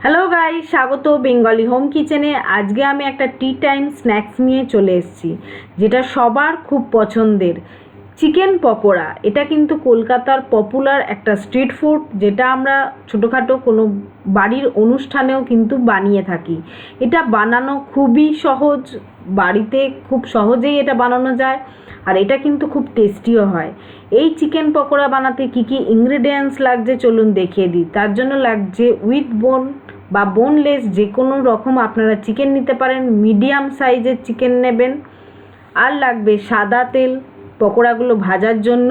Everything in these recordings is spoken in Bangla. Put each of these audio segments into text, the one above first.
হ্যালো গাইস, স্বাগত বেঙ্গলি হোম কিচেনে। আজকে আমি একটা টি টাইম স্ন্যাক্স নিয়ে চলে এসেছি, যেটা সবার খুব পছন্দের চিকেন পকোড়া। এটা কিন্তু কলকাতার পপুলার একটা স্ট্রিট ফুড, যেটা আমরা ছোটোখাটো কোনো বাড়ির অনুষ্ঠানেও কিন্তু বানিয়ে থাকি। এটা বানানো খুবই সহজ, বাড়িতে খুব সহজেই এটা বানানো যায়, আর এটা কিন্তু খুব টেস্টিও হয়। এই চিকেন পকোড়া বানাতে কী কী ইনগ্রেডিয়েন্টস লাগছে চলুন দেখিয়ে দিই। তার জন্য লাগছে উইথ বোন বা বোনলেস যে কোনো রকম আপনারা চিকেন নিতে পারেন, মিডিয়াম সাইজের চিকেন নেবেন। আর লাগবে সাদা তেল পকোড়াগুলো ভাজার জন্য,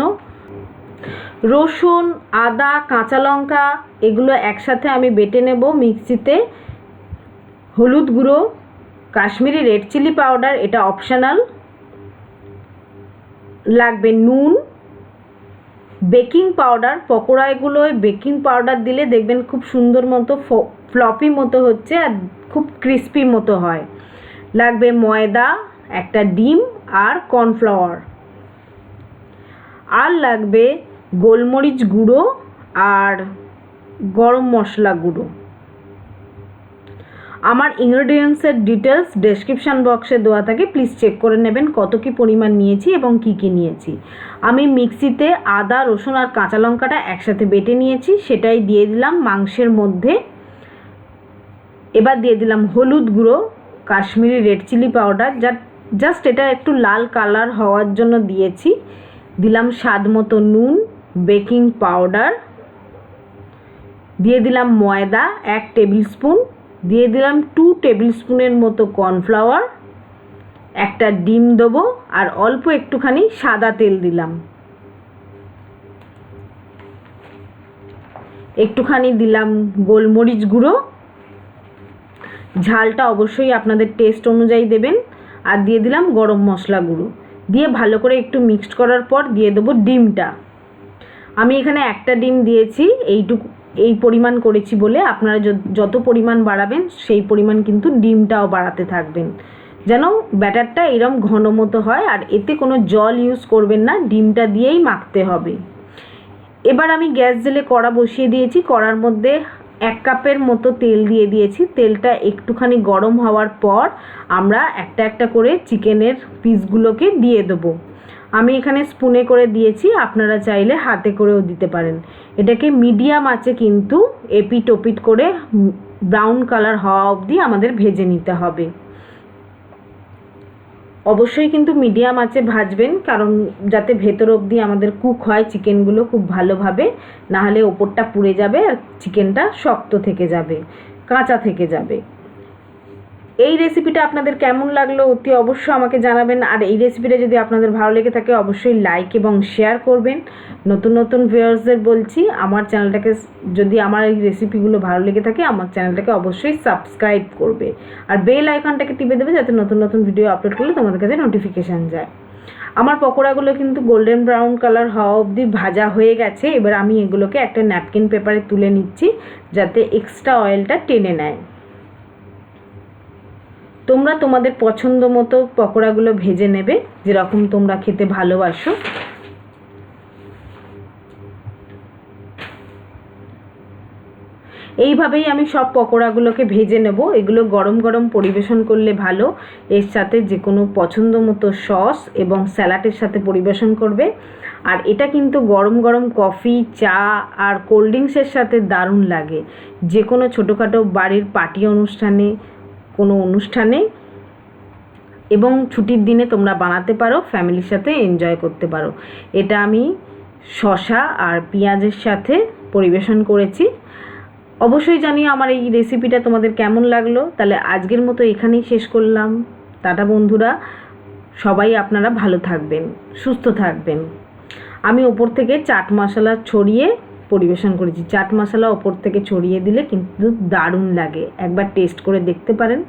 রসুন, আদা, কাঁচা লঙ্কা এগুলো একসাথে আমি বেটে নেব মিক্সিতে, হলুদ গুঁড়ো, কাশ্মীরি রেড চিলি পাউডার এটা অপশনাল, লাগবে নুন, বেকিং পাউডার। পকোড়াগুলোয় বেকিং পাউডার দিলে দেখবেন খুব সুন্দর মতো ফ্লপি মতো হচ্ছে আর খুব ক্রিস্পি মতো হয়। লাগবে ময়দা, একটা ডিম আর কর্নফ্লাওয়ার। আর লাগবে গোলমরিচ গুঁড়ো আর গরম মশলা গুঁড়ো। আমার ইনগ্রেডিয়েন্টসের ডিটেলস ডেসক্রিপশান বক্সে দেওয়া থাকে, প্লিজ চেক করে নেবেন কত কী পরিমাণ নিয়েছি এবং কী কী নিয়েছি। আমি মিক্সিতে আদা, রসুন আর কাঁচা লঙ্কাটা একসাথে বেটে নিয়েছি, সেটাই দিয়ে দিলাম মাংসের মধ্যে। এবার দিয়ে দিলাম হলুদ গুঁড়ো, Kashmiri red chilli powder, just এটা একটু লাল কালার হওয়ার জন্য দিয়েছি। দিলাম স্বাদ মতো নুন, বেকিং পাউডার, দিয়ে দিলাম ময়দা 1 টেবিল স্পুন, দিয়ে দিলাম 2 টেবিল স্পুনের মতো কর্নফ্লাওয়ার, একটা ডিম দেবো আর অল্প একটুখানি সাদা তেল দিলাম। একটুখানি দিলাম গোলমরিচ গুঁড়ো, ঝালটা অবশ্যই আপনাদের টেস্ট অনুযায়ী দেবেন। আর দিয়ে দিলাম গরম মশলা গুঁড়ো, দিয়ে ভালো করে একটু মিক্সড করার পর দিয়ে দেবো ডিমটা। আমি এখানে একটা ডিম দিয়েছি, এই পরিমাণ করেছি বলে আপনারা যত পরিমাণ বাড়াবেন সেই পরিমাণ কিন্তু ডিমটাও বাড়াতে থাকবেন, যেন ব্যাটারটা এরম ঘন মতো হয়। আর এতে কোনো জল ইউজ করবেন না, ডিমটা দিয়েই মাখতে হবে। এবার আমি গ্যাস জেলে কড়া বসিয়ে দিয়েছি, কড়ার মধ্যে 1 কাপের মতো তেল দিয়ে দিয়েছি। তেলটা একটুখানি গরম হওয়ার পর আমরা একটা একটা করে চিকেনের পিসগুলোকে দিয়ে দেবো। আমি এখানে স্পুনে করে দিয়েছি, আপনারা চাইলে হাতে করেও দিতে পারেন। এটাকে মিডিয়াম আঁচে কিন্তু এপিট ওপিট করে ব্রাউন কালার হওয়া অবধি আমাদের ভেজে নিতে হবে। অবশ্যই কিন্তু মিডিয়াম আঁচে ভাজবেন, কারণ যাতে ভেতর অবধি আমাদের কুক হয় চিকেনগুলো খুব ভালোভাবে, নাহলে ওপরটা পুড়ে যাবে আর চিকেনটা শক্ত থেকে যাবে, কাঁচা থেকে যাবে। এই রেসিপিটা আপনাদের কেমন লাগলো অতি অবশ্যই আমাকে জানাবেন। আর এই রেসিপিটা যদি আপনাদের ভালো লেগে থাকে অবশ্যই লাইক এবং শেয়ার করবেন। নতুন নতুন ভিউয়ার্সদের বলছি, আমার চ্যানেলটাকে যদি আমার এই রেসিপিগুলো ভালো লেগে থাকে আমার চ্যানেলটাকে অবশ্যই সাবস্ক্রাইব করবে আর বেল আইকনটাকে টিপে দেবে, যাতে নতুন নতুন ভিডিও আপলোড করলে তোমাদের কাছে নোটিফিকেশান যায়। আমার পকোড়াগুলো কিন্তু গোল্ডেন ব্রাউন কালার হওয়া অবধি ভাজা হয়ে গেছে। এবার আমি এগুলোকে একটা ন্যাপকিন পেপারে তুলে নিচ্ছি, যাতে এক্সট্রা অয়েলটা টেনে নেয়। তোমরা তোমাদের পছন্দ মতো পকোড়াগুলো ভেজে নেবে, যেরকম তোমরা খেতে ভালোবাসো। এইভাবেই আমি সব পকোড়াগুলোকে ভেজে নেব। এগুলো গরম গরম পরিবেশন করলে ভালো, এর সাথে যে কোনো পছন্দ মতো সস এবং স্যালাডের সাথে পরিবেশন করবে। আর এটা কিন্তু গরম গরম কফি, চা আর কোল্ড ড্রিঙ্কসের সাথে দারুণ লাগে। যে কোনো ছোটোখাটো বাড়ির পার্টি অনুষ্ঠানে, কোনো অনুষ্ঠানে এবং ছুটির দিনে তোমরা বানাতে পারো, ফ্যামিলির সাথে এনজয় করতে পারো। এটা আমি শসা আর পেঁয়াজের সাথে পরিবেশন করেছি। অবশ্যই জানিও আমার এই রেসিপিটা তোমাদের কেমন লাগলো। তাহলে আজকের মতো এখানেই শেষ করলাম। টাটা বন্ধুরা, সবাই আপনারা ভালো থাকবেন, সুস্থ থাকবেন। আমি ওপর থেকে চাট মশলা ছড়িয়ে পরিবেশন করেছি। চাট মশলা ওপর থেকে ছড়িয়ে দিলে কিন্তু দারুণ লাগে, একবার টেস্ট করে দেখতে পারেন।